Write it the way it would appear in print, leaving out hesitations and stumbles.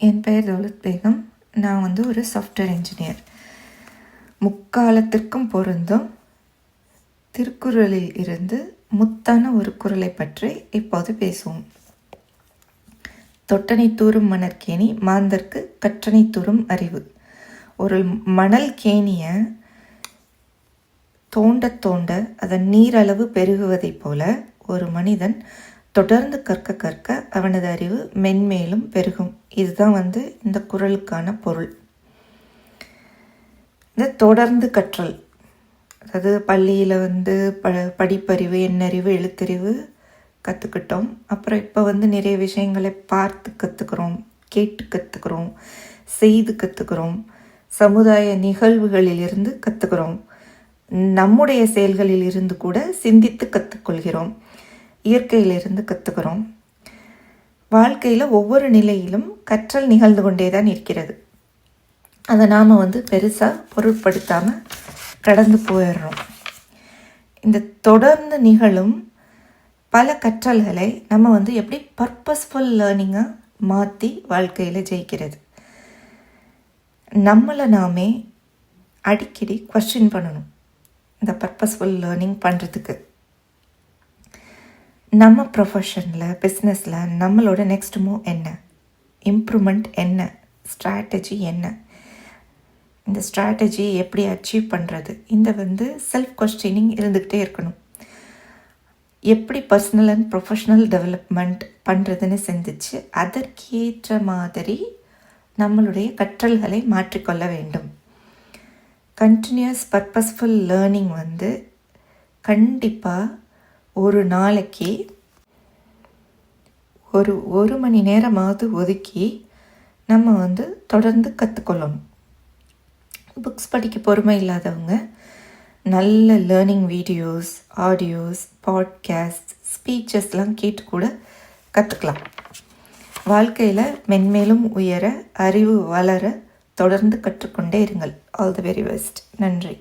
என் பெயர் தௌலத் பேகம். நான் ஒரு சாஃப்ட்வேர் இன்ஜினியர். முக்காலத்திற்கும் பொருந்தும் திருக்குறளில் இருந்து முத்தான ஒரு குறளை பற்றி இப்போது பேசுவோம். தொட்டனை தூறும் மணற்கேணி மாந்தர்க்கு கற்றனை தூறும் அறிவு. ஒரு மணல் கேணியை தோண்ட தோண்ட அதன் நீரளவு பெருகுவதைப் போல ஒரு மனிதன் தொடர்ந்து கற்க கற்க அவனது அறிவு மென்மேலும் பெருகும். இதுதான் இந்த குறளுக்கான பொருள். இந்த தொடர்ந்து கற்றல், அதாவது பள்ளியில் படிப்பறிவு, எண்ணறிவு, எழுத்தறிவு கற்றுக்கிட்டோம். அப்புறம் இப்போ நிறைய விஷயங்களை பார்த்து கற்றுக்கிறோம், கேட்டு கற்றுக்கிறோம், செய்து கற்றுக்கிறோம், சமுதாய நிகழ்வுகளிலிருந்து கற்றுக்கிறோம், நம்முடைய செயல்களில் இருந்து கூட சிந்தித்து கற்றுக்கொள்கிறோம், இயற்கையிலிருந்து கற்றுக்கிறோம். வாழ்க்கையில் ஒவ்வொரு நிலையிலும் கற்றல் நிகழ்ந்து கொண்டே தான் இருக்கிறது. அதை நாம் பெருசாக பொருட்படுத்தாமல் கடந்து போயிடுறோம். இந்த தொடர்ந்து நிகழும் பல கற்றல்களை நம்ம எப்படி பர்பஸ்ஃபுல் லேர்னிங்காக மாற்றி வாழ்க்கையில் ஜெயிக்கிறது. நம்மளை நாமே அடிக்கடி கொஸ்டின் பண்ணணும். இந்த பர்பஸ்ஃபுல் லேர்னிங் பண்ணுறதுக்கு நம்ம ப்ரொஃபஷனில், பிஸ்னஸில் நம்மளோட நெக்ஸ்ட் மூவ் என்ன, இம்ப்ரூவ்மெண்ட் என்ன, ஸ்ட்ராட்டஜி என்ன, இந்த ஸ்ட்ராட்டஜி எப்படி அச்சீவ் பண்ணுறது, இந்த செல்ஃப் கொஸ்டினிங் இருந்துக்கிட்டே இருக்கணும். எப்படி பர்சனல் அண்ட் ப்ரொஃபஷ்னல் டெவலப்மெண்ட் பண்ணுறதுன்னு சிந்திச்சு அதற்கேற்ற மாதிரி நம்மளுடைய கற்றல்களை மாற்றிக்கொள்ள வேண்டும். கண்டினியூஸ் பர்பஸ்ஃபுல் லேர்னிங் கண்டிப்பாக ஒரு நாளைக்கு ஒரு மணி நேரமாவது ஒதுக்கி நம்ம தொடர்ந்து கற்றுக்கொள்ளணும். புக்ஸ் படிக்க பொறுமை இல்லாதவங்க நல்ல லேர்னிங் வீடியோஸ், ஆடியோஸ், பாட்காஸ்ட், ஸ்பீச்சஸ்லாம் கேட்டு கூட கற்றுக்கலாம். வாழ்க்கையில் மென்மேலும் உயர, அறிவு வளர தொடர்ந்து கற்றுக்கொண்டே இருங்கள். All the very best. நன்றி.